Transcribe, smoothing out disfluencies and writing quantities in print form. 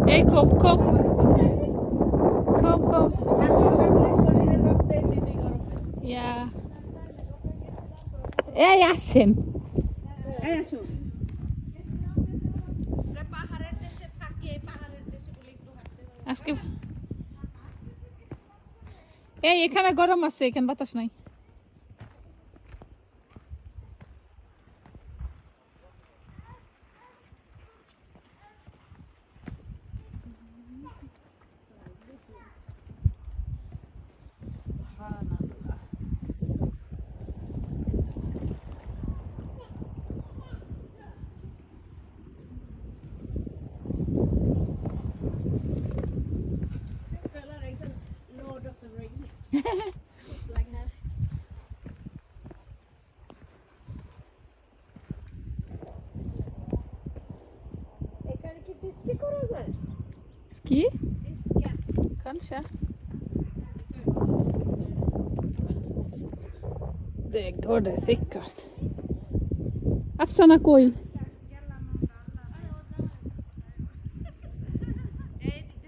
Ei, kom. Ja. Ei আসেন। এই আসো আজকে এই এখানে গরম আছে, এখানে বাতাস নাই। এখানে কি ফিস্কি করা যায় Ski? ফিস্কা Kanske. Det går det säkert. Apsarna koi.